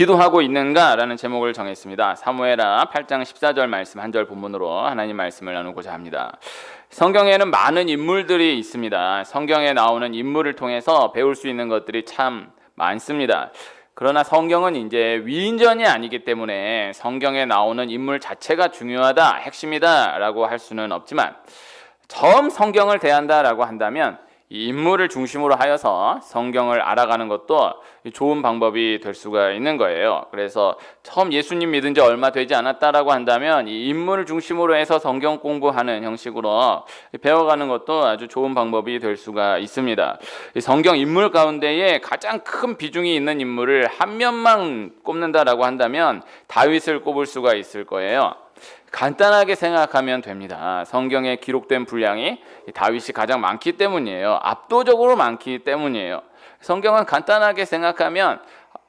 기도하고 있는가라는 제목을 정했습니다. 사무엘하 8장 14절 말씀 한 절 본문으로 하나님 말씀을 나누고자 합니다. 성경에는 많은 인물들이 있습니다. 성경에 나오는 인물을 통해서 배울 수 있는 것들이 참 많습니다. 그러나 성경은 이제 위인전이 아니기 때문에 성경에 나오는 인물 자체가 중요하다, 핵심이다 라고 할 수는 없지만, 처음 성경을 대한다라고 한다면 이 인물을 중심으로 하여서 성경을 알아가는 것도 좋은 방법이 될 수가 있는 거예요. 그래서 처음 예수님 믿은 지 얼마 되지 않았다라고 한다면 이 인물을 중심으로 해서 성경 공부하는 형식으로 배워가는 것도 아주 좋은 방법이 될 수가 있습니다. 성경 인물 가운데에 가장 큰 비중이 있는 인물을 한 면만 꼽는다라고 한다면 다윗을 꼽을 수가 있을 거예요. 간단하게 생각하면 됩니다. 성경에 기록된 분량이 다윗이 가장 많기 때문이에요. 압도적으로 많기 때문이에요. 성경은 간단하게 생각하면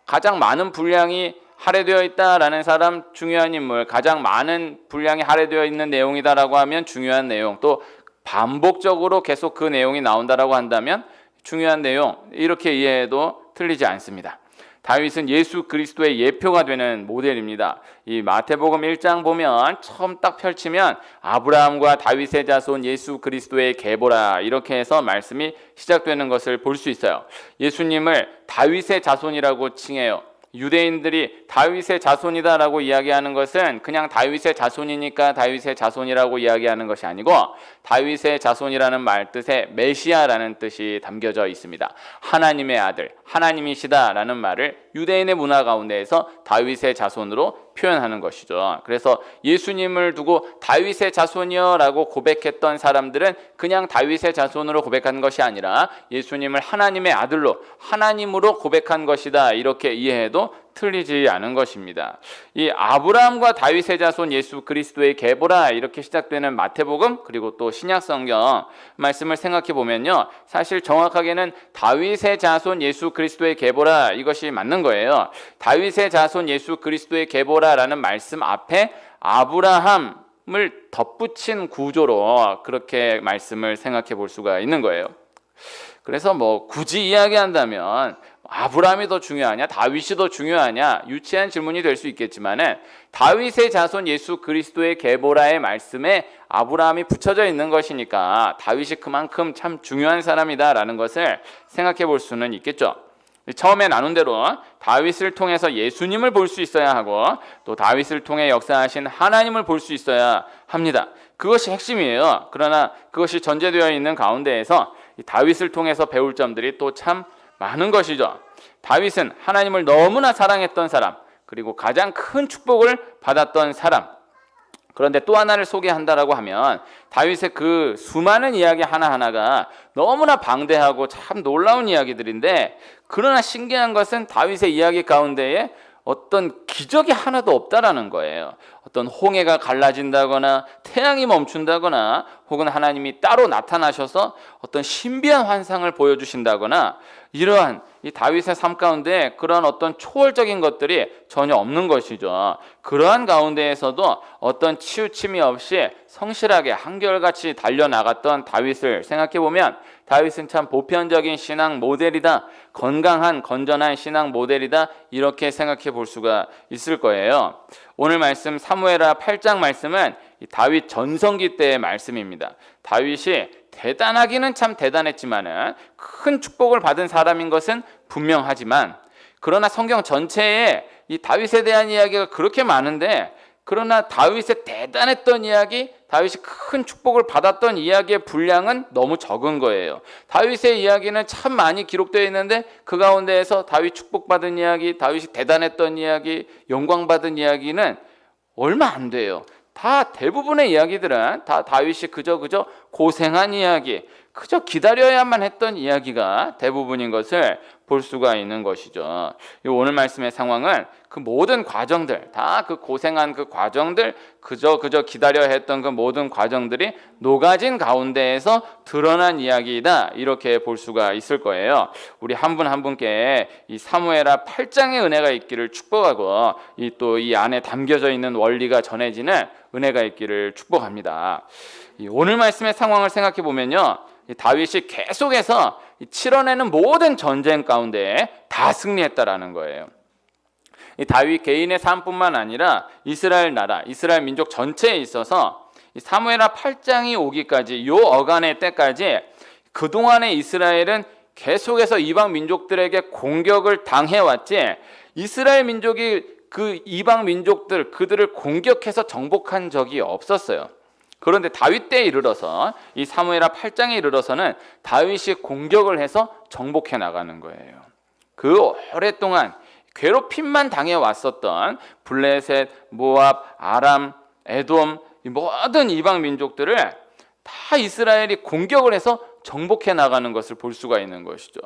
가장 많은 분량이 할애되어 있다라는 사람 중요한 인물, 가장 많은 분량이 할애되어 있는 내용이다라고 하면 중요한 내용, 또 반복적으로 계속 그 내용이 나온다라고 한다면 중요한 내용, 이렇게 이해해도 틀리지 않습니다. 다윗은 예수 그리스도의 예표가 되는 모델입니다. 이 마태복음 1장 보면 처음 딱 펼치면 아브라함과 다윗의 자손 예수 그리스도의 계보라, 이렇게 해서 말씀이 시작되는 것을 볼 수 있어요. 예수님을 다윗의 자손이라고 칭해요. 유대인들이 다윗의 자손이다라고 이야기하는 것은 그냥 다윗의 자손이니까 다윗의 자손이라고 이야기하는 것이 아니고, 다윗의 자손이라는 말 뜻에 메시아라는 뜻이 담겨져 있습니다. 하나님의 아들, 하나님이시다라는 말을 유대인의 문화 가운데에서 다윗의 자손으로 표현하는 것이죠. 그래서 예수님을 두고 다윗의 자손이여라고 고백했던 사람들은 그냥 다윗의 자손으로 고백한 것이 아니라 예수님을 하나님의 아들로, 하나님으로 고백한 것이다, 이렇게 이해해도 틀리지 않은 것입니다. 이 아브라함과 다윗의 자손 예수 그리스도의 계보라, 이렇게 시작되는 마태복음 그리고 또 신약성경 말씀을 생각해 보면요, 사실 정확하게는 다윗의 자손 예수 그리스도의 계보라, 이것이 맞는 거예요. 다윗의 자손 예수 그리스도의 계보라라는 말씀 앞에 아브라함을 덧붙인 구조로 그렇게 말씀을 생각해 볼 수가 있는 거예요. 그래서 굳이 이야기한다면 아브라함이 더 중요하냐, 다윗이 더 중요하냐, 유치한 질문이 될 수 있겠지만은 다윗의 자손 예수 그리스도의 계보라의 말씀에 아브라함이 붙여져 있는 것이니까 다윗이 그만큼 참 중요한 사람이다라는 것을 생각해 볼 수는 있겠죠. 처음에 나눈 대로 다윗을 통해서 예수님을 볼 수 있어야 하고, 또 다윗을 통해 역사하신 하나님을 볼 수 있어야 합니다. 그것이 핵심이에요. 그러나 그것이 전제되어 있는 가운데에서 다윗을 통해서 배울 점들이 또 참 많은 것이죠. 다윗은 하나님을 너무나 사랑했던 사람, 그리고 가장 큰 축복을 받았던 사람. 그런데 또 하나를 소개한다라고 하면 다윗의 그 수많은 이야기 하나하나가 너무나 방대하고 참 놀라운 이야기들인데, 그러나 신기한 것은 다윗의 이야기 가운데에 어떤 기적이 하나도 없다라는 거예요. 어떤 홍해가 갈라진다거나 태양이 멈춘다거나 혹은 하나님이 따로 나타나셔서 어떤 신비한 환상을 보여주신다거나, 이러한 이 다윗의 삶 가운데 그런 어떤 초월적인 것들이 전혀 없는 것이죠. 그러한 가운데에서도 어떤 치우침이 없이 성실하게 한결같이 달려나갔던 다윗을 생각해보면 다윗은 참 보편적인 신앙 모델이다, 건강한 건전한 신앙 모델이다, 이렇게 생각해 볼 수가 있을 거예요. 오늘 말씀 사무엘하 8장 말씀은 다윗 전성기 때의 말씀입니다. 다윗이 대단하기는 참 대단했지만은 큰 축복을 받은 사람인 것은 분명하지만, 그러나 성경 전체에 이 다윗에 대한 이야기가 그렇게 많은데, 그러나 다윗의 대단했던 이야기, 다윗이 큰 축복을 받았던 이야기의 분량은 너무 적은 거예요. 다윗의 이야기는 참 많이 기록되어 있는데 그 가운데에서 다윗 축복받은 이야기, 다윗이 대단했던 이야기, 영광받은 이야기는 얼마 안 돼요. 다 대부분의 이야기들은 다 다윗이 그저 고생한 이야기, 그저 기다려야만 했던 이야기가 대부분인 것을 볼 수가 있는 것이죠. 오늘 말씀의 상황은 그 모든 과정들, 다 그 고생한 그 과정들, 그저 기다려야 했던 그 모든 과정들이 녹아진 가운데에서 드러난 이야기이다, 이렇게 볼 수가 있을 거예요. 우리 한 분 한 분께 이 사무엘하 8장의 은혜가 있기를 축복하고, 또 이 안에 담겨져 있는 원리가 전해지는 은혜가 있기를 축복합니다. 오늘 말씀의 상황을 생각해 보면요, 다윗이 계속해서 치러내는 모든 전쟁 가운데 다 승리했다라는 거예요. 이 다윗 개인의 삶뿐만 아니라 이스라엘 나라, 이스라엘 민족 전체에 있어서 이 사무엘하 8장이 오기까지 요 어간의 때까지 그동안의 이스라엘은 계속해서 이방 민족들에게 공격을 당해왔지 이스라엘 민족이 그 이방 민족들 그들을 공격해서 정복한 적이 없었어요. 그런데 다윗 때에 이르러서 이 사무엘하 8장에 이르러서는 다윗이 공격을 해서 정복해 나가는 거예요. 그 오랫동안 괴롭힘만 당해왔었던 블레셋, 모압, 아람, 에돔 이 모든 이방 민족들을 다 이스라엘이 공격을 해서 정복해 나가는 것을 볼 수가 있는 것이죠.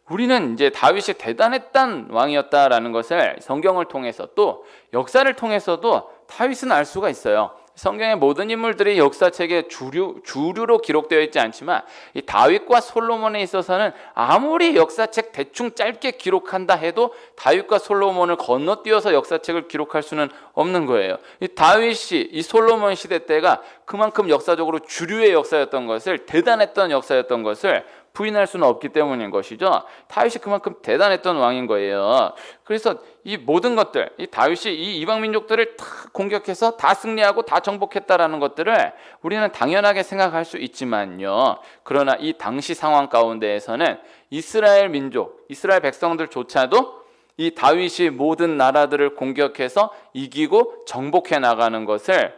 우리는 이제 다윗이 대단했던 왕이었다라는 것을 성경을 통해서 또 역사를 통해서도 다윗은 알 수가 있어요. 성경의 모든 인물들이 역사책에 주류로 기록되어 있지 않지만 이 다윗과 솔로몬에 있어서는 아무리 역사책 대충 짧게 기록한다 해도 다윗과 솔로몬을 건너뛰어서 역사책을 기록할 수는 없는 거예요. 이 다윗이 이 솔로몬 시대 때가 그만큼 역사적으로 주류의 역사였던 것을 대단했던 역사였던 것을 부인할 수는 없기 때문인 것이죠. 다윗이 그만큼 대단했던 왕인 거예요. 그래서 이 모든 것들, 이 다윗이 이 이방 민족들을 다 공격해서 다 승리하고 다 정복했다라는 것들을 우리는 당연하게 생각할 수 있지만요. 그러나 이 당시 상황 가운데에서는 이스라엘 민족, 이스라엘 백성들조차도 이 다윗이 모든 나라들을 공격해서 이기고 정복해 나가는 것을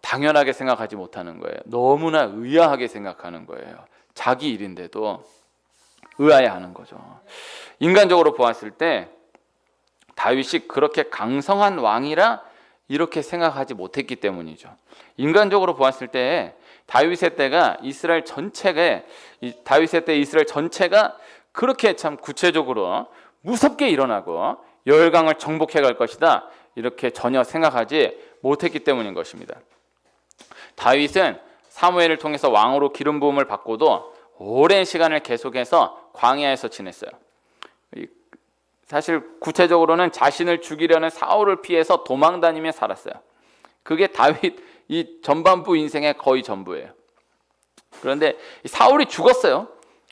당연하게 생각하지 못하는 거예요. 너무나 의아하게 생각하는 거예요. 자기 일인데도 의아해하는 거죠. 인간적으로 보았을 때 다윗이 그렇게 강성한 왕이라 이렇게 생각하지 못했기 때문이죠. 인간적으로 보았을 때 다윗의 때가 이스라엘 전체가 그렇게 참 구체적으로 무섭게 일어나고 열강을 정복해 갈 것이다 이렇게 전혀 생각하지 못했기 때문인 것입니다. 다윗은 사무엘을 통해서 왕으로 기름 부음을 받고도 오랜 시간을 계속해서 광야에서 지냈어요. 사실 구체적으로는 자신을 죽이려는 사울을 피해서 도망다니며 살았어요. 그게 다윗 이 전반부 인생의 거의 전부예요. 그런데 사울이 죽었어요.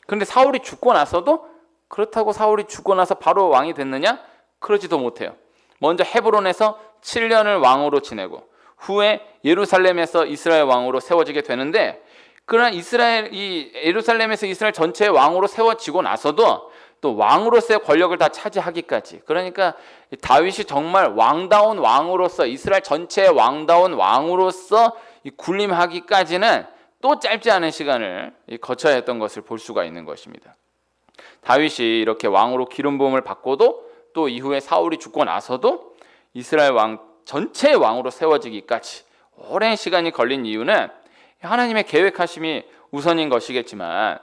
그런데 사울이 죽고 나서도 그렇다고 사울이 죽고 나서 바로 왕이 됐느냐? 그러지도 못해요. 먼저 헤브론에서 7년을 왕으로 지내고 후에 예루살렘에서 이스라엘 왕으로 세워지게 되는데 그러나 예루살렘에서 이스라엘 전체의 왕으로 세워지고 나서도 또 왕으로서의 권력을 다 차지하기까지 그러니까 다윗이 정말 왕다운 왕으로서 이스라엘 전체의 왕다운 왕으로서 군림하기까지는 또 짧지 않은 시간을 거쳐야 했던 것을 볼 수가 있는 것입니다. 다윗이 이렇게 왕으로 기름 부음을 받고도 또 이후에 사울이 죽고 나서도 이스라엘 왕 전체의 왕으로 세워지기까지 오랜 시간이 걸린 이유는 하나님의 계획하심이 우선인 것이겠지만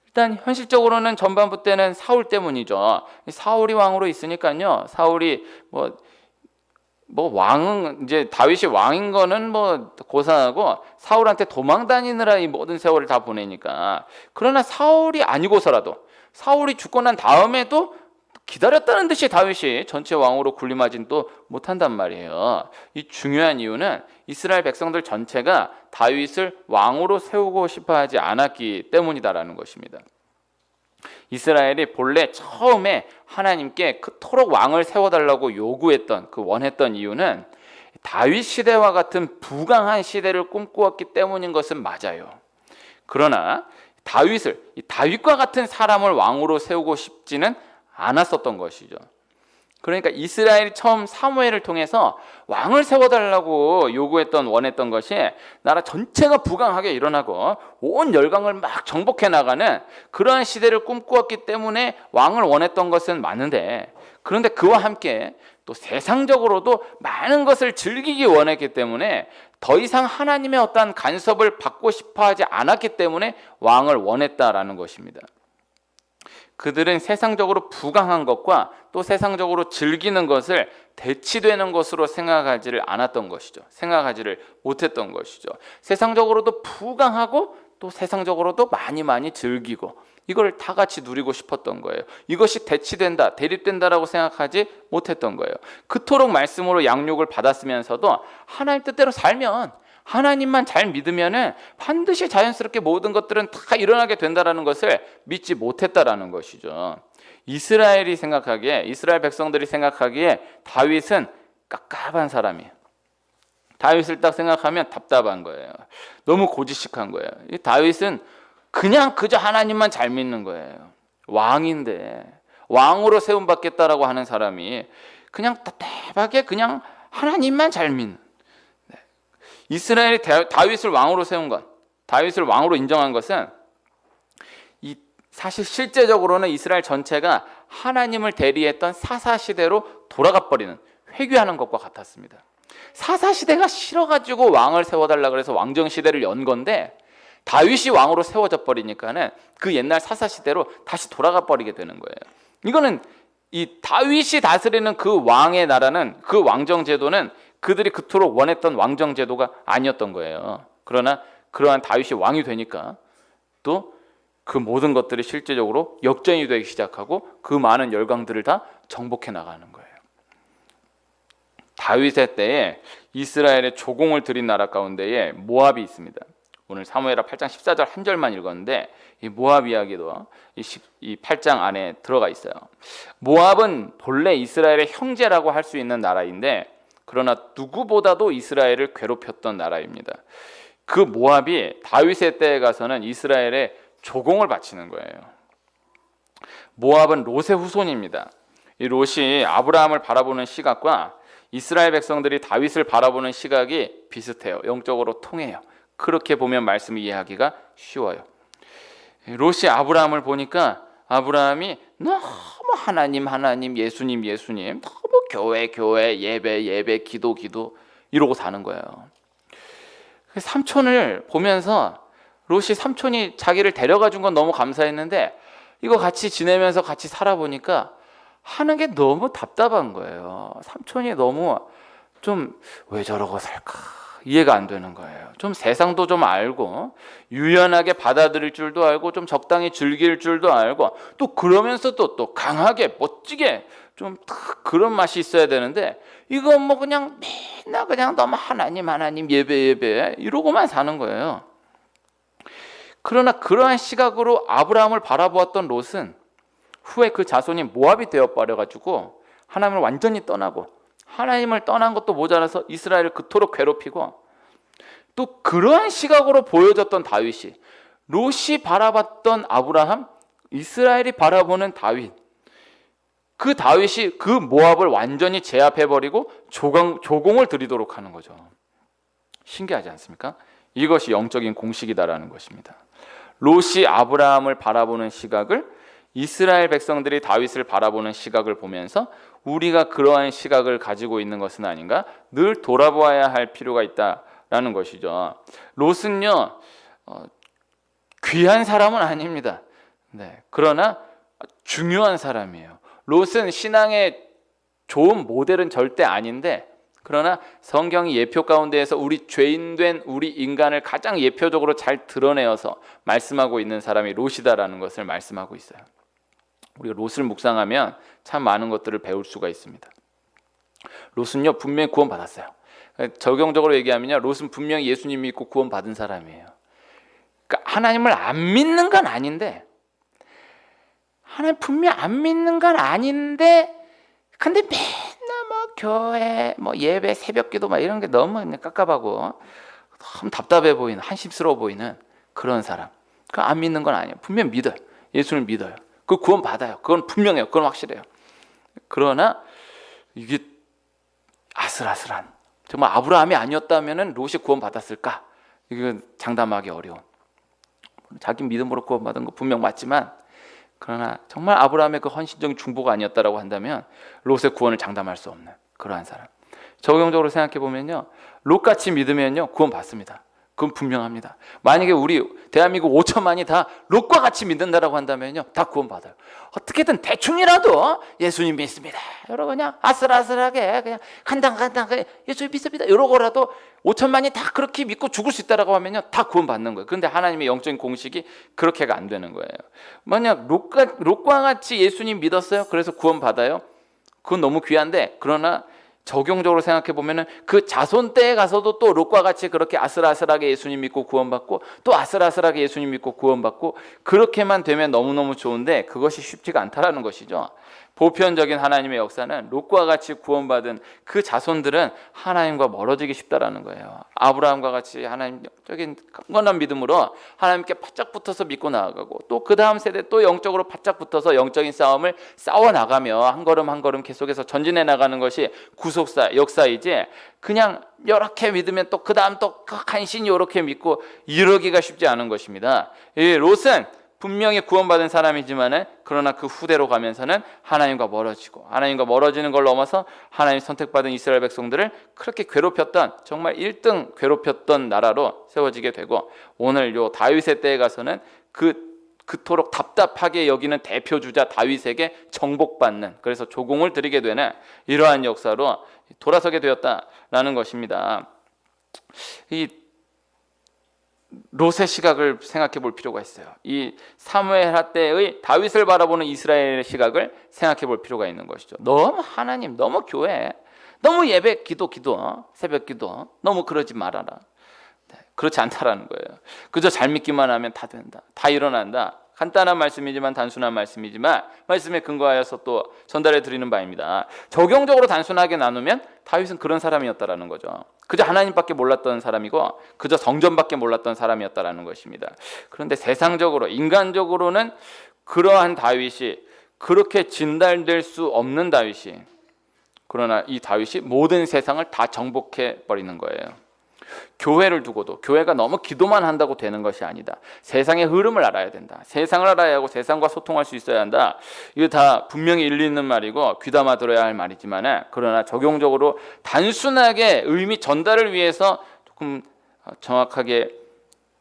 일단 현실적으로는 전반부 때는 사울 때문이죠. 사울이 왕으로 있으니까요. 사울이 뭐 왕은 이제 다윗이 왕인 거는 뭐 고사하고 사울한테 도망 다니느라 이 모든 세월을 다 보내니까 그러나 사울이 아니고서라도 사울이 죽고 난 다음에도 기다렸다는 듯이 다윗이 전체 왕으로 군림하진 또 못한단 말이에요. 이 중요한 이유는 이스라엘 백성들 전체가 다윗을 왕으로 세우고 싶어하지 않았기 때문이다라는 것입니다. 이스라엘이 본래 처음에 하나님께 그토록 왕을 세워달라고 요구했던 원했던 이유는 다윗 시대와 같은 부강한 시대를 꿈꾸었기 때문인 것은 맞아요. 그러나 다윗과 같은 사람을 왕으로 세우고 싶지는 않았었던 것이죠. 그러니까 이스라엘이 처음 사무엘을 통해서 왕을 세워달라고 원했던 것이 나라 전체가 부강하게 일어나고 온 열강을 막 정복해 나가는 그러한 시대를 꿈꾸었기 때문에 왕을 원했던 것은 맞는데 그런데 그와 함께 또 세상적으로도 많은 것을 즐기기 원했기 때문에 더 이상 하나님의 어떠한 간섭을 받고 싶어하지 않았기 때문에 왕을 원했다라는 것입니다. 그들은 세상적으로 부강한 것과 또 세상적으로 즐기는 것을 대치되는 것으로 생각하지를 않았던 것이죠. 생각하지를 못했던 것이죠. 세상적으로도 부강하고 또 세상적으로도 많이 즐기고 이걸 다 같이 누리고 싶었던 거예요. 이것이 대치된다, 대립된다라고 생각하지 못했던 거예요. 그토록 말씀으로 양육을 받았으면서도 하나님 뜻대로 살면 하나님만 잘 믿으면은 반드시 자연스럽게 모든 것들은 다 일어나게 된다라는 것을 믿지 못했다라는 것이죠. 이스라엘 백성들이 생각하기에 다윗은 깝깝한 사람이에요. 다윗을 딱 생각하면 답답한 거예요. 너무 고지식한 거예요. 이 다윗은 그냥 그저 하나님만 잘 믿는 거예요. 왕인데 왕으로 세움 받겠다라고 하는 사람이 그냥 답답하게 그냥 하나님만 잘 믿는. 이스라엘이 다윗을 왕으로 세운 것, 다윗을 왕으로 인정한 것은 사실 실제적으로는 이스라엘 전체가 하나님을 대리했던 사사시대로 돌아가 버리는, 회귀하는 것과 같았습니다. 사사시대가 싫어가지고 왕을 세워달라 그래서 왕정시대를 연 건데 다윗이 왕으로 세워져 버리니까는 그 옛날 사사시대로 다시 돌아가 버리게 되는 거예요. 이거는 이 다윗이 다스리는 그 왕의 나라는, 그 왕정제도는 그들이 그토록 원했던 왕정제도가 아니었던 거예요. 그러나 그러한 다윗이 왕이 되니까 또 그 모든 것들이 실제적으로 역전이 되기 시작하고 그 많은 열강들을 다 정복해 나가는 거예요. 다윗의 때에 이스라엘의 조공을 들인 나라 가운데에 모압이 있습니다. 오늘 사무엘하 8장 14절 한 절만 읽었는데 이 모압 이야기도 이 8장 안에 들어가 있어요. 모압은 본래 이스라엘의 형제라고 할 수 있는 나라인데 그러나 누구보다도 이스라엘을 괴롭혔던 나라입니다. 그 모압이 다윗의 때에 가서는 이스라엘의 조공을 바치는 거예요. 모압은 롯의 후손입니다. 이 롯이 아브라함을 바라보는 시각과 이스라엘 백성들이 다윗을 바라보는 시각이 비슷해요. 영적으로 통해요. 그렇게 보면 말씀 이해하기가 쉬워요. 롯이 아브라함을 보니까 아브라함이 너무 하나님 예수님 너무 교회 예배 기도 이러고 사는 거예요. 삼촌을 보면서 롯이 삼촌이 자기를 데려가 준 건 너무 감사했는데 이거 같이 지내면서 같이 살아보니까 하는 게 너무 답답한 거예요. 삼촌이 너무 좀 왜 저러고 살까 이해가 안 되는 거예요. 좀 세상도 좀 알고 유연하게 받아들일 줄도 알고 좀 적당히 즐길 줄도 알고 또 그러면서 또 강하게 멋지게 좀 그런 맛이 있어야 되는데 이건 뭐 그냥 맨날 그냥 너무 하나님 예배 이러고만 사는 거예요. 그러나 그러한 시각으로 아브라함을 바라보았던 롯은 후에 그 자손이 모압이 되어버려가지고 하나님을 완전히 떠나고 하나님을 떠난 것도 모자라서 이스라엘을 그토록 괴롭히고 또 그러한 시각으로 보여졌던 다윗이 롯이 바라봤던 아브라함, 이스라엘이 바라보는 다윗, 그 다윗이 그 모압을 완전히 제압해버리고 조공을 들이도록 하는 거죠. 신기하지 않습니까? 이것이 영적인 공식이다라는 것입니다. 롯이 아브라함을 바라보는 시각을 이스라엘 백성들이 다윗을 바라보는 시각을 보면서 우리가 그러한 시각을 가지고 있는 것은 아닌가 늘 돌아보아야 할 필요가 있다라는 것이죠. 롯은요 귀한 사람은 아닙니다. 네, 그러나 중요한 사람이에요. 롯은 신앙의 좋은 모델은 절대 아닌데 그러나 성경이 예표 가운데에서 우리 죄인된 우리 인간을 가장 예표적으로 잘 드러내어서 말씀하고 있는 사람이 롯이다라는 것을 말씀하고 있어요. 우리가 롯을 묵상하면 참 많은 것들을 배울 수가 있습니다. 롯은요 분명히 구원받았어요. 적용적으로 얘기하면요 롯은 분명히 예수님 믿고 구원받은 사람이에요. 그러니까 하나님을 안 믿는 건 아닌데 하나님 분명히 안 믿는 건 아닌데 근데 맨날 뭐 교회 뭐 예배 새벽기도 막 이런 게 너무 깝깝하고 너무 답답해 보이는 한심스러워 보이는 그런 사람. 그 안 믿는 건 아니에요. 분명 믿어요. 예수를 믿어요. 그 구원 받아요. 그건 분명해요. 그건 확실해요. 그러나 이게 아슬아슬한 정말 아브라함이 아니었다면은 롯이 구원 받았을까? 이건 장담하기 어려운. 자기 믿음으로 구원 받은 거 분명 맞지만 그러나 정말 아브라함의 그 헌신적인 중보가 아니었다라고 한다면 롯의 구원을 장담할 수 없는 그러한 사람. 적용적으로 생각해 보면요, 롯같이 믿으면요 구원 받습니다. 그건 분명합니다. 만약에 우리 대한민국 5천만이 다 롯과 같이 믿는다라고 한다면요 다 구원 받아요. 어떻게든 대충이라도 예수님 믿습니다. 여러분 그냥 아슬아슬하게 그냥 간당 예수님 믿습니다. 이러고라도 5천만이 다 그렇게 믿고 죽을 수 있다라고 하면요 다 구원 받는 거예요. 그런데 하나님의 영적인 공식이 그렇게가 안 되는 거예요. 만약 롯과 같이 예수님 믿었어요. 그래서 구원 받아요. 그건 너무 귀한데 그러나 적용적으로 생각해 보면은 그 자손 때에 가서도 또 롯과 같이 그렇게 아슬아슬하게 예수님 믿고 구원받고 또 아슬아슬하게 예수님 믿고 구원받고 그렇게만 되면 너무너무 좋은데 그것이 쉽지가 않다라는 것이죠. 보편적인 하나님의 역사는 롯과 같이 구원받은 그 자손들은 하나님과 멀어지기 쉽다라는 거예요. 아브라함과 같이 하나님적인 강건한 믿음으로 하나님께 바짝 붙어서 믿고 나아가고 또 그 다음 세대 또 영적으로 바짝 붙어서 영적인 싸움을 싸워 나가며 한 걸음 한 걸음 계속해서 전진해 나가는 것이 구속사 역사이지 그냥 이렇게 믿으면 또 그 다음 또 간신히 이렇게 믿고 이러기가 쉽지 않은 것입니다. 이 롯은 분명히 구원받은 사람이지만은 그러나 그 후대로 가면서는 하나님과 멀어지고 하나님과 멀어지는 걸 넘어서 하나님 선택받은 이스라엘 백성들을 그렇게 괴롭혔던 정말 1등 괴롭혔던 나라로 세워지게 되고 오늘 요 다윗의 때에 가서는 그토록 답답하게 여기는 대표주자 다윗에게 정복받는 그래서 조공을 드리게 되는 이러한 역사로 돌아서게 되었다라는 것입니다. 이 롯의 시각을 생각해 볼 필요가 있어요. 이 사무엘하 때의 다윗을 바라보는 이스라엘의 시각을 생각해 볼 필요가 있는 것이죠. 너무 하나님, 너무 교회, 너무 예배, 기도, 새벽 기도 너무 그러지 말아라. 그렇지 않다라는 거예요. 그저 잘 믿기만 하면 다 된다. 다 일어난다. 간단한 말씀이지만 단순한 말씀이지만 말씀에 근거하여서 또 전달해 드리는 바입니다. 적용적으로 단순하게 나누면 다윗은 그런 사람이었다라는 거죠. 그저 하나님밖에 몰랐던 사람이고 그저 성전밖에 몰랐던 사람이었다라는 것입니다. 그런데 세상적으로 인간적으로는 그러한 다윗이 그렇게 진달될 수 없는 다윗이 그러나 이 다윗이 모든 세상을 다 정복해 버리는 거예요. 교회를 두고도 교회가 너무 기도만 한다고 되는 것이 아니다. 세상의 흐름을 알아야 된다. 세상을 알아야 하고 세상과 소통할 수 있어야 한다. 이거 다 분명히 일리 있는 말이고 귀담아 들어야 할 말이지만 그러나 적용적으로 단순하게 의미 전달을 위해서 조금 정확하게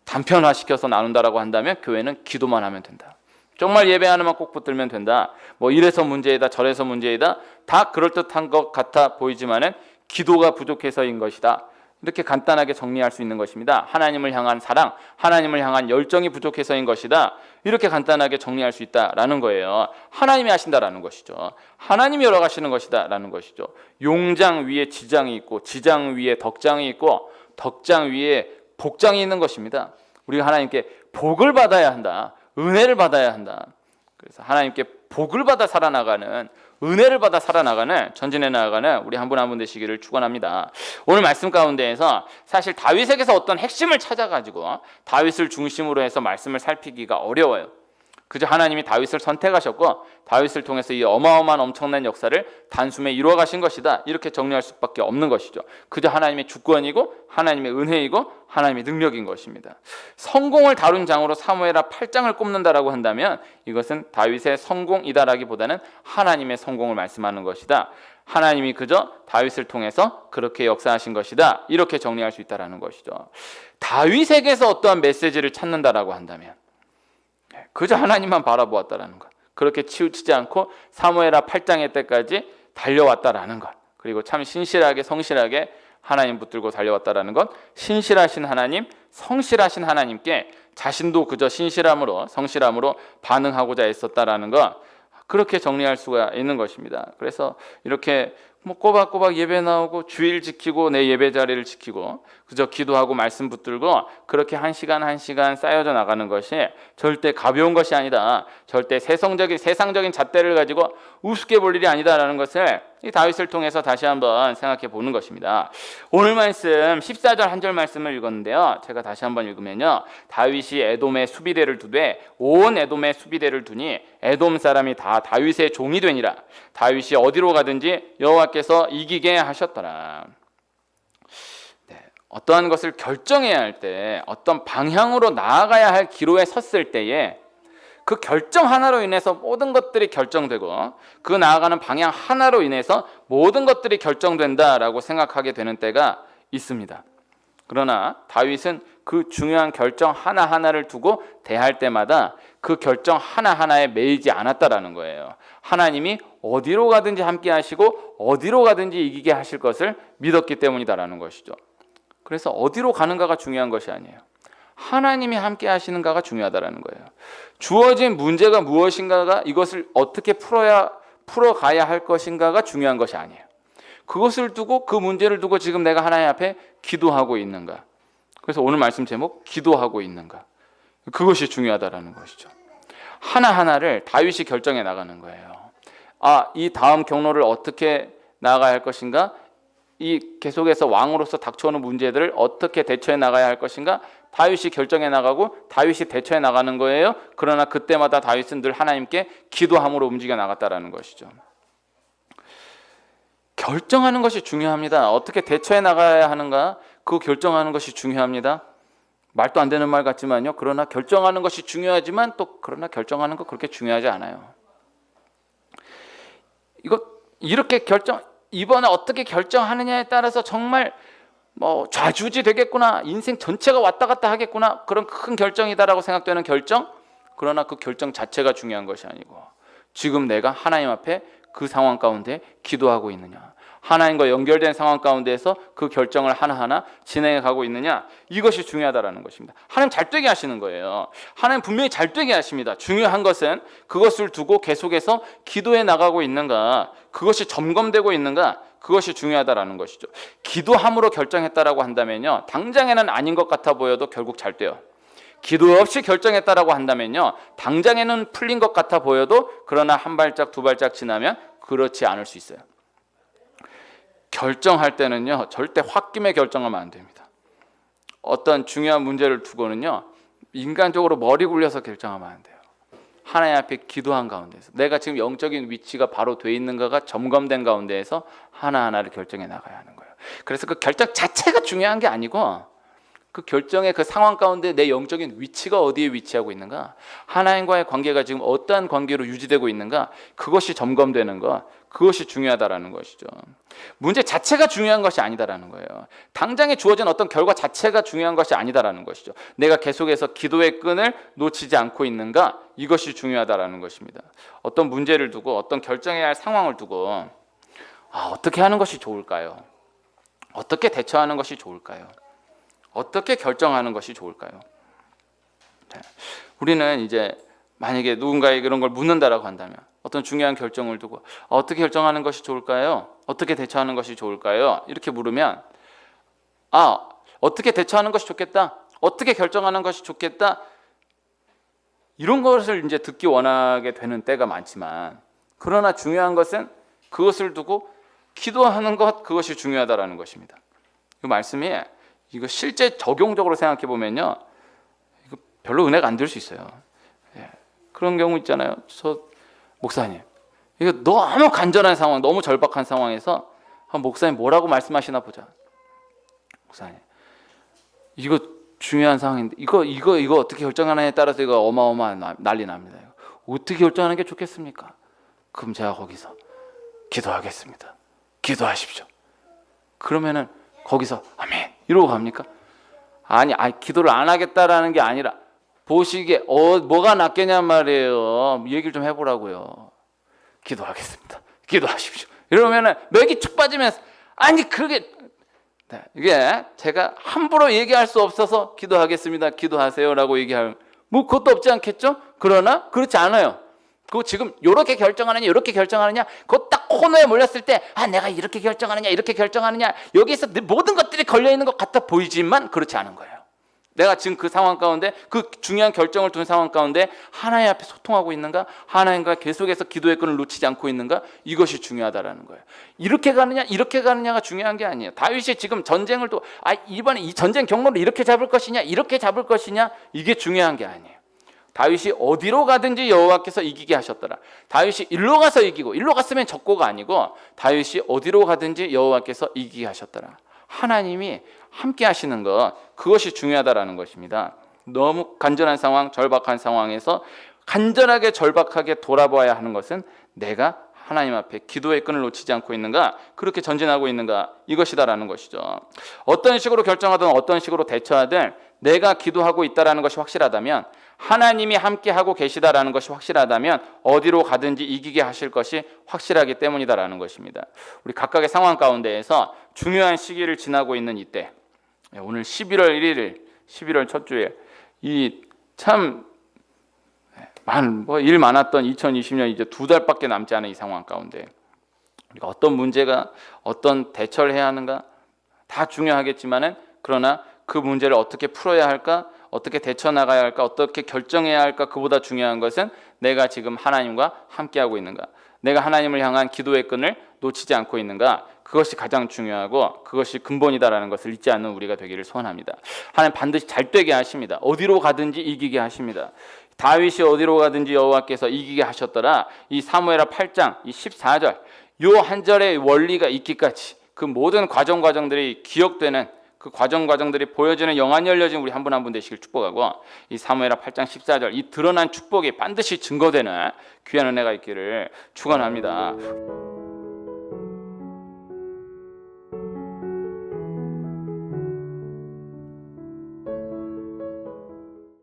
단편화시켜서 나눈다라고 한다면 교회는 기도만 하면 된다. 정말 예배 하나만 꼭 붙들면 된다. 뭐 이래서 문제이다 저래서 문제이다 다 그럴듯한 것 같아 보이지만은 기도가 부족해서인 것이다. 이렇게 간단하게 정리할 수 있는 것입니다. 하나님을 향한 사랑, 하나님을 향한 열정이 부족해서인 것이다. 이렇게 간단하게 정리할 수 있다라는 거예요. 하나님이 하신다라는 것이죠. 하나님이 열어가시는 것이다라는 것이죠. 용장 위에 지장이 있고 지장 위에 덕장이 있고 덕장 위에 복장이 있는 것입니다. 우리가 하나님께 복을 받아야 한다. 은혜를 받아야 한다. 그래서 하나님께 복을 받아 살아나가는 은혜를 받아 살아나가는 전진해 나가는 우리 한 분 한 분 되시기를 축원합니다. 오늘 말씀 가운데에서 사실 다윗에게서 어떤 핵심을 찾아가지고 다윗을 중심으로 해서 말씀을 살피기가 어려워요. 그저 하나님이 다윗을 선택하셨고 다윗을 통해서 이 어마어마한 엄청난 역사를 단숨에 이루어 가신 것이다. 이렇게 정리할 수밖에 없는 것이죠. 그저 하나님의 주권이고 하나님의 은혜이고 하나님의 능력인 것입니다. 성공을 다룬 장으로 사무엘하 8장을 꼽는다라고 한다면 이것은 다윗의 성공이다라기보다는 하나님의 성공을 말씀하는 것이다. 하나님이 그저 다윗을 통해서 그렇게 역사하신 것이다. 이렇게 정리할 수 있다라는 것이죠. 다윗에게서 어떠한 메시지를 찾는다라고 한다면 그저 하나님만 바라보았다라는 것. 그렇게 치우치지 않고 사무엘하 8장의 때까지 달려왔다라는 것. 그리고 참 신실하게 성실하게 하나님 붙들고 달려왔다라는 것. 신실하신 하나님, 성실하신 하나님께 자신도 그저 신실함으로 성실함으로 반응하고자 했었다라는 것. 그렇게 정리할 수가 있는 것입니다. 그래서 이렇게 뭐 꼬박꼬박 예배 나오고 주일 지키고 내 예배 자리를 지키고 그저 기도하고 말씀 붙들고 그렇게 한 시간 한 시간 쌓여져 나가는 것이 절대 가벼운 것이 아니다. 절대 세상적인 잣대를 가지고 우습게 볼 일이 아니다라는 것을 이 다윗을 통해서 다시 한번 생각해 보는 것입니다. 오늘 말씀 14절 한 절 말씀을 읽었는데요. 제가 다시 한번 읽으면요. 다윗이 에돔의 수비대를 두되 온 에돔의 수비대를 두니 에돔 사람이 다 다윗의 종이 되니라. 다윗이 어디로 가든지 여호와께서 이기게 하셨더라. 어떠한 것을 결정해야 할 때, 어떤 방향으로 나아가야 할 기로에 섰을 때에 그 결정 하나로 인해서 모든 것들이 결정되고 그 나아가는 방향 하나로 인해서 모든 것들이 결정된다라고 생각하게 되는 때가 있습니다. 그러나 다윗은 그 중요한 결정 하나하나를 두고 대할 때마다 그 결정 하나하나에 매이지 않았다라는 거예요. 하나님이 어디로 가든지 함께 하시고 어디로 가든지 이기게 하실 것을 믿었기 때문이다라는 것이죠. 그래서 어디로 가는가가 중요한 것이 아니에요. 하나님이 함께 하시는가가 중요하다라는 거예요. 주어진 문제가 무엇인가가 이것을 어떻게 풀어가야 할 것인가가 중요한 것이 아니에요. 그것을 두고, 그 문제를 두고 지금 내가 하나님 앞에 기도하고 있는가? 그래서 오늘 말씀 제목, 기도하고 있는가? 그것이 중요하다라는 것이죠. 하나하나를 다윗이 결정해 나가는 거예요. 이 다음 경로를 어떻게 나가야 할 것인가? 이 계속해서 왕으로서 닥쳐오는 문제들을 어떻게 대처해 나가야 할 것인가? 다윗이 결정해 나가고 다윗이 대처해 나가는 거예요. 그러나 그때마다 다윗은 늘 하나님께 기도함으로 움직여 나갔다라는 것이죠. 결정하는 것이 중요합니다. 어떻게 대처해 나가야 하는가? 그 결정하는 것이 중요합니다. 말도 안 되는 말 같지만요. 그러나 결정하는 것이 중요하지만 또 그러나 결정하는 거 그렇게 중요하지 않아요. 이렇게 이번에 어떻게 결정하느냐에 따라서 정말 좌지우지 되겠구나, 인생 전체가 왔다 갔다 하겠구나, 그런 큰 결정이다라고 생각되는 결정, 그러나 그 결정 자체가 중요한 것이 아니고 지금 내가 하나님 앞에 그 상황 가운데 기도하고 있느냐, 하나님과 연결된 상황 가운데에서 그 결정을 하나하나 진행해 가고 있느냐, 이것이 중요하다라는 것입니다. 하나님 잘 되게 하시는 거예요. 하나님 분명히 잘 되게 하십니다. 중요한 것은 그것을 두고 계속해서 기도해 나가고 있는가, 그것이 점검되고 있는가, 그것이 중요하다라는 것이죠. 기도함으로 결정했다라고 한다면요, 당장에는 아닌 것 같아 보여도 결국 잘 돼요. 기도 없이 결정했다라고 한다면요, 당장에는 풀린 것 같아 보여도 그러나 한 발짝 두 발짝 지나면 그렇지 않을 수 있어요. 결정할 때는요, 절대 홧김에 결정하면 안 됩니다. 어떤 중요한 문제를 두고는요, 인간적으로 머리 굴려서 결정하면 안 돼요. 하나님 앞에 기도한 가운데서 내가 지금 영적인 위치가 바로 돼 있는가가 점검된 가운데에서 하나하나를 결정해 나가야 하는 거예요. 그래서 그 결정 자체가 중요한 게 아니고 그 결정의 그 상황 가운데 내 영적인 위치가 어디에 위치하고 있는가, 하나님과의 관계가 지금 어떠한 관계로 유지되고 있는가, 그것이 점검되는 것, 그것이 중요하다라는 것이죠. 문제 자체가 중요한 것이 아니다라는 거예요. 당장에 주어진 어떤 결과 자체가 중요한 것이 아니다라는 것이죠. 내가 계속해서 기도의 끈을 놓치지 않고 있는가, 이것이 중요하다라는 것입니다. 어떤 문제를 두고 어떤 결정해야 할 상황을 두고 어떻게 하는 것이 좋을까요? 어떻게 대처하는 것이 좋을까요? 어떻게 결정하는 것이 좋을까요? 우리는 이제 만약에 누군가에게 그런 걸 묻는다라고 한다면, 어떤 중요한 결정을 두고 어떻게 결정하는 것이 좋을까요? 어떻게 대처하는 것이 좋을까요? 이렇게 물으면 어떻게 대처하는 것이 좋겠다, 어떻게 결정하는 것이 좋겠다, 이런 것을 이제 듣기 원하게 되는 때가 많지만, 그러나 중요한 것은 그것을 두고 기도하는 것, 그것이 중요하다라는 것입니다. 이 말씀이 이거 실제 적용적으로 생각해 보면요, 이거 별로 은혜가 안 될 수 있어요. 그런 경우 있잖아요. 목사님, 이거 너무 간절한 상황, 너무 절박한 상황에서 목사님 뭐라고 말씀하시나 보자. 목사님, 이거 중요한 상황인데 이거 어떻게 결정하느냐에 따라서 이거 어마어마한 난리 납니다. 어떻게 결정하는 게 좋겠습니까? 그럼 제가 거기서 기도하겠습니다. 기도하십시오. 그러면은 거기서 아멘 이러고 갑니까? 아니 기도를 안 하겠다라는 게 아니라 보시기에 뭐가 낫겠냔 말이에요. 얘기를 좀 해보라고요. 기도하겠습니다. 기도하십시오. 이러면은 맥이 축 빠지면서 이게 제가 함부로 얘기할 수 없어서 기도하겠습니다. 기도하세요라고 얘기할 그것도 없지 않겠죠? 그러나 그렇지 않아요. 그거 지금 이렇게 결정하느냐 이렇게 결정하느냐, 그거 딱 코너에 몰렸을 때 내가 이렇게 결정하느냐 이렇게 결정하느냐, 여기에서 모든 것들이 걸려있는 것 같아 보이지만 그렇지 않은 거예요. 내가 지금 그 상황 가운데, 그 중요한 결정을 둔 상황 가운데 하나님 앞에 소통하고 있는가, 하나님과 계속해서 기도의 끈을 놓치지 않고 있는가, 이것이 중요하다라는 거예요. 이렇게 가느냐 이렇게 가느냐가 중요한 게 아니에요. 다윗이 지금 전쟁을 이번에 이 전쟁 경로를 이렇게 잡을 것이냐 이렇게 잡을 것이냐, 이게 중요한 게 아니에요. 다윗이 어디로 가든지 여호와께서 이기게 하셨더라. 다윗이 일로 가서 이기고, 일로 갔으면 적고가 아니고 다윗이 어디로 가든지 여호와께서 이기게 하셨더라. 하나님이 함께 하시는 것, 그것이 중요하다라는 것입니다. 너무 간절한 상황, 절박한 상황에서 간절하게 절박하게 돌아봐야 하는 것은 내가 하나님 앞에 기도의 끈을 놓치지 않고 있는가, 그렇게 전진하고 있는가, 이것이다라는 것이죠. 어떤 식으로 결정하든 어떤 식으로 대처하든 내가 기도하고 있다라는 것이 확실하다면, 하나님이 함께 하고 계시다라는 것이 확실하다면 어디로 가든지 이기게 하실 것이 확실하기 때문이다라는 것입니다. 우리 각각의 상황 가운데에서 중요한 시기를 지나고 있는 이때, 오늘 11월 1일 11월 첫 주에 이 참 일 많았던 2020년 이제 2달밖에 남지 않은 이 상황 가운데 우리가 어떤 문제가 어떤 대처를 해야 하는가 다 중요하겠지만은 그러나 그 문제를 어떻게 풀어야 할까, 어떻게 대처 나가야 할까, 어떻게 결정해야 할까, 그보다 중요한 것은 내가 지금 하나님과 함께하고 있는가, 내가 하나님을 향한 기도의 끈을 놓치지 않고 있는가, 그것이 가장 중요하고 그것이 근본이다라는 것을 잊지 않는 우리가 되기를 소원합니다. 하나님 반드시 잘 되게 하십니다. 어디로 가든지 이기게 하십니다. 다윗이 어디로 가든지 여호와께서 이기게 하셨더라. 이 사무엘하 8장 이 14절 요 한 절의 원리가 있기까지 그 모든 과정들이 기억되는 그 과정들이 보여지는 영안이 열려진 우리 한 분 한 분 되시길 축복하고, 이 사무엘하 8장 14절 이 드러난 축복이 반드시 증거되는 귀한 은혜가 있기를 축원합니다.